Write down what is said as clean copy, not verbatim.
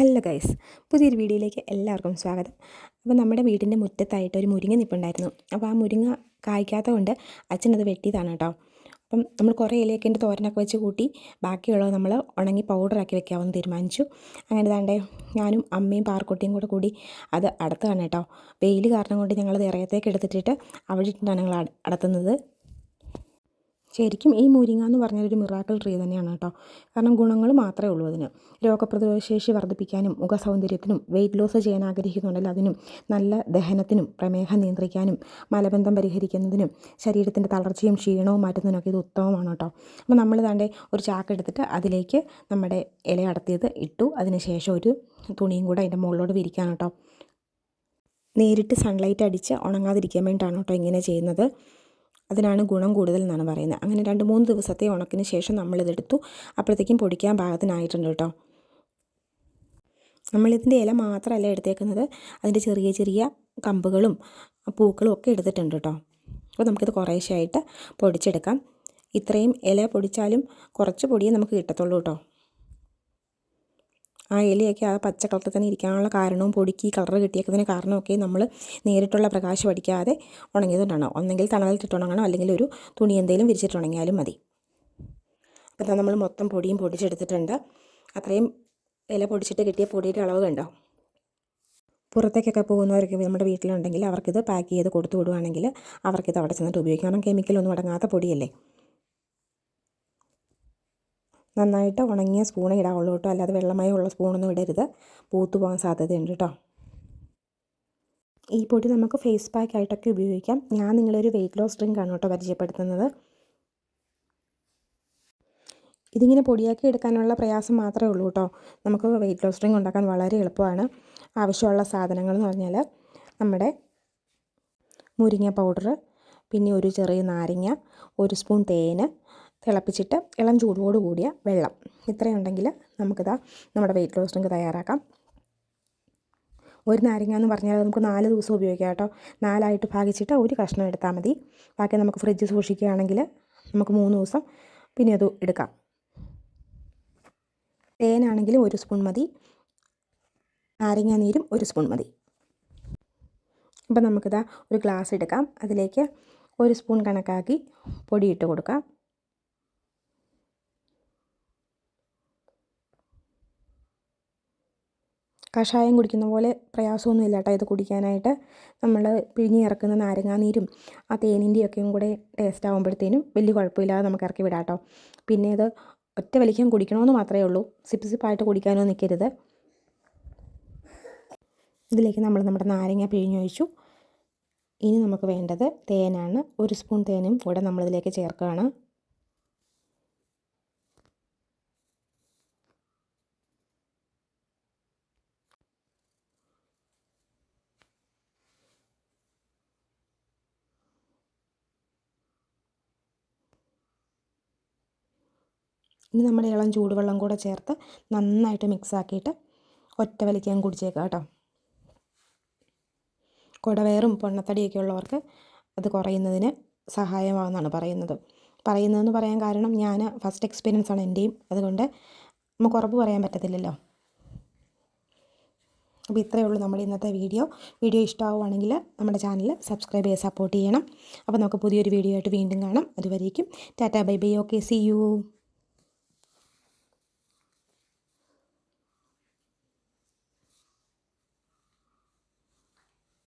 Hello guys, പുതിയൊരു വീഡിയോയിലേക്ക് എല്ലാവർക്കും സ്വാഗതം. അപ്പോൾ നമ്മുടെ വീടിൻ്റെ മുറ്റത്തായിട്ട് ഒരു മുരിങ്ങ നിൽപ്പുണ്ടായിരുന്നു. അപ്പോൾ ആ മുരിങ്ങ കായ്ക്കാത്തത് കൊണ്ട് അച്ഛനത് വെട്ടിയതാണ് കേട്ടോ. അപ്പം നമ്മൾ കുറേ ഇലയൊക്കെ ഉണ്ട് തോരനൊക്കെ വെച്ച് കൂട്ടി ബാക്കിയുള്ളത് നമ്മൾ ഉണങ്ങി പൗഡറാക്കി വെക്കാമെന്ന് തീരുമാനിച്ചു. അങ്ങനെ താണ്ടേ ഞാനും അമ്മയും പാർക്കുട്ടിയും കൂടി അത് അടത്തുകയാണ് കേട്ടോ. വെയിൽ കാരണം കൊണ്ട് ഞങ്ങളത് ഇറയത്തേക്ക് എടുത്തിട്ടിട്ട് അവിടെ ഇട്ടിട്ടാണ് ഞങ്ങൾ അടത്തുന്നത്. ശരിക്കും ഈ മുരിങ്ങ എന്ന് പറഞ്ഞാൽ ഒരു മിറാക്കിൾ ട്രീ തന്നെയാണ് കേട്ടോ. കാരണം ഗുണങ്ങൾ മാത്രമേ ഉള്ളൂ അതിന്. രോഗപ്രതിരോധശേഷി വർദ്ധിപ്പിക്കാനും മുഖസൗന്ദര്യത്തിനും വെയിറ്റ് ലോസ് ചെയ്യാൻ ആഗ്രഹിക്കുന്നുണ്ടല്ലോ അതിനും, നല്ല ദഹനത്തിനും പ്രമേഹം നിയന്ത്രിക്കാനും മലബന്ധം പരിഹരിക്കുന്നതിനും ശരീരത്തിൻ്റെ തളർച്ചയും ക്ഷീണവും മാറ്റുന്നതിനൊക്കെ ഇത് ഉത്തമമാണ് കേട്ടോ. അപ്പോൾ നമ്മൾ താണ്ടെ ഒരു ചാക്ക് എടുത്തിട്ട് അതിലേക്ക് നമ്മുടെ ഇല അടത്തിയത് ഇട്ടു. അതിന് ശേഷം ഒരു തുണിയും കൂടെ അതിൻ്റെ മുകളിലോട്ട് വിരിക്കാൻ കേട്ടോ. നേരിട്ട് സൺലൈറ്റ് അടിച്ച് ഉണങ്ങാതിരിക്കാൻ വേണ്ടിയിട്ടാണ് കേട്ടോ ഇങ്ങനെ ചെയ്യുന്നത്. അതിനാണ് ഗുണം കൂടുതൽ എന്നാണ് പറയുന്നത്. അങ്ങനെ 2-3 ദിവസത്തെ ഉണക്കിന് ശേഷം നമ്മളിതെടുത്തു. അപ്പോഴത്തേക്കും പൊടിക്കാൻ പാകത്തിനായിട്ടുണ്ട് കേട്ടോ. നമ്മളിതിൻ്റെ ഇല മാത്രമല്ല എടുത്തേക്കുന്നത്, അതിൻ്റെ ചെറിയ ചെറിയ കമ്പുകളും പൂക്കളും ഒക്കെ എടുത്തിട്ടുണ്ട് കേട്ടോ. അപ്പോൾ നമുക്കിത് കുറേശ്ശെയായിട്ട് പൊടിച്ചെടുക്കാം. ഇത്രയും ഇല പൊടിച്ചാലും കുറച്ച് പൊടിയേ നമുക്ക് കിട്ടത്തുള്ളൂ കേട്ടോ. ആ ഇലയൊക്കെ ആ പച്ച കളറിൽ തന്നെ ഇരിക്കാനുള്ള കാരണവും പൊടിക്ക് ഈ കളർ കിട്ടിയേക്കുന്നതിന് കാരണമൊക്കെ നമ്മൾ നേരിട്ടുള്ള പ്രകാശം അടിക്കാതെ ഉണങ്ങിയതുകൊണ്ടാണ്. ഒന്നെങ്കിൽ തണലിട്ടിട്ട് ഉണങ്ങണം, അല്ലെങ്കിൽ ഒരു തുണി എന്തെങ്കിലും വിരിച്ചിട്ട് ഉണങ്ങിയാലും മതി. അപ്പോൾ നമ്മൾ മൊത്തം പൊടിയും പൊടിച്ചെടുത്തിട്ടുണ്ട്. അത്രയും ഇല പൊടിച്ചിട്ട് കിട്ടിയ പൊടിയുടെ അളവ് കണ്ടോ. പുറത്തേക്കൊക്കെ പോകുന്നവരൊക്കെ നമ്മുടെ വീട്ടിലുണ്ടെങ്കിൽ അവർക്കിത് പാക്ക് ചെയ്ത് കൊടുത്തു വിടുവാണെങ്കിൽ അവർക്കിത് അവിടെ ചെന്നിട്ട് ഉപയോഗിക്കാം. കാരണം കെമിക്കലൊന്നും അടങ്ങാത്ത പൊടിയല്ലേ. നന്നായിട്ട് ഉണങ്ങിയ സ്പൂണേ ഇടാവുള്ളൂ കേട്ടോ, അല്ലാതെ വെള്ളമയമുള്ള സ്പൂണൊന്നും ഇടരുത്, പൂത്തു പോകാൻ സാധ്യതയുണ്ട് കേട്ടോ. ഈ പൊടി നമുക്ക് ഫേസ് പാക്ക് ആയിട്ടൊക്കെ ഉപയോഗിക്കാം. ഞാൻ നിങ്ങളൊരു വെയിറ്റ് ലോസ് ഡ്രിങ്കാണ് കേട്ടോ പരിചയപ്പെടുത്തുന്നത്. ഇതിങ്ങനെ പൊടിയാക്കി എടുക്കാനുള്ള പ്രയാസം മാത്രമേ ഉള്ളൂ കേട്ടോ. നമുക്ക് വെയിറ്റ് ലോസ് ഡ്രിങ്ക് ഉണ്ടാക്കാൻ വളരെ എളുപ്പമാണ്. ആവശ്യമുള്ള സാധനങ്ങൾ എന്ന് പറഞ്ഞാൽ നമ്മുടെ മുരിങ്ങ പൗഡർ, പിന്നെ ഒരു ചെറിയ നാരങ്ങ, 1 സ്പൂൺ തേന്, തിളപ്പിച്ചിട്ട് ഇളം ചൂടോട് കൂടിയ വെള്ളം. ഇത്രയുണ്ടെങ്കിൽ നമുക്കിതാ നമ്മുടെ വെയിറ്റ് ലോസ് ഡ്രിങ്ക് തയ്യാറാക്കാം. ഒരു നാരങ്ങ എന്ന് പറഞ്ഞാൽ നമുക്ക് 4 ദിവസം ഉപയോഗിക്കാം കേട്ടോ. 4ആയിട്ട് ഭാഗിച്ചിട്ട് ഒരു കഷ്ണം എടുത്താൽ മതി. ബാക്കി നമുക്ക് ഫ്രിഡ്ജിൽ സൂക്ഷിക്കുകയാണെങ്കിൽ നമുക്ക് 3 ദിവസം പിന്നെ അത് എടുക്കാം. തേനാണെങ്കിൽ 1 സ്പൂൺ മതി, നാരങ്ങ നീരും 1 സ്പൂൺ മതി. അപ്പം നമുക്കിതാ ഒരു ഗ്ലാസ് എടുക്കാം. അതിലേക്ക് 1 സ്പൂൺ കണക്കാക്കി പൊടിയിട്ട് കൊടുക്കാം. കഷായം കുടിക്കുന്ന പോലെ പ്രയാസമൊന്നും ഇല്ല കേട്ടോ ഇത് കുടിക്കാനായിട്ട്. നമ്മൾ പിഴിഞ്ഞ് ഇറക്കുന്ന നാരങ്ങാനീരും ആ തേനിൻ്റെയൊക്കെയും കൂടെ ടേസ്റ്റ് ആകുമ്പോഴത്തേനും വലിയ കുഴപ്പമില്ലാതെ നമുക്ക് ഇറക്കി വിടാം കേട്ടോ. പിന്നെ ഇത് ഒറ്റ വലിക്കാൻ കുടിക്കണമെന്ന് മാത്രമേ ഉള്ളൂ, സിപ്പായിട്ട് കുടിക്കാനോ നിൽക്കരുത്. ഇതിലേക്ക് നമ്മൾ നമ്മുടെ നാരങ്ങ പിഴിഞ്ഞൊഴിച്ചു. ഇനി നമുക്ക് വേണ്ടത് തേനാണ്. 1 സ്പൂൺ തേനും കൂടെ നമ്മളിതിലേക്ക് ചേർക്കുകയാണ്. ഇനി നമ്മുടെ ഇളം ചൂടുവെള്ളം കൂടെ ചേർത്ത് നന്നായിട്ട് മിക്സാക്കിയിട്ട് ഒറ്റ വലിക്കാൻ കുടിച്ചേക്കാം കേട്ടോ. കുടവയറും പൊണ്ണത്തടിയൊക്കെ ഉള്ളവർക്ക് അത് കുറയുന്നതിന് സഹായമാകുമെന്നാണ് പറയുന്നതെന്ന് പറയാൻ കാരണം ഞാൻ ഫസ്റ്റ് എക്സ്പീരിയൻസ് ആണ് എൻ്റെയും, അതുകൊണ്ട് നമുക്ക് ഉറപ്പ് പറയാൻ പറ്റത്തില്ലല്ലോ. അപ്പോൾ ഇത്രയേ ഉള്ളൂ നമ്മുടെ ഇന്നത്തെ വീഡിയോ ഇഷ്ടമാവുകയാണെങ്കിൽ നമ്മുടെ ചാനൽ സബ്സ്ക്രൈബ് ചെയ്ത് സപ്പോർട്ട് ചെയ്യണം. അപ്പോൾ നമുക്ക് പുതിയൊരു വീഡിയോ ആയിട്ട് വീണ്ടും കാണാം. അതുവരേക്കും tata bye bye. Okay, see U.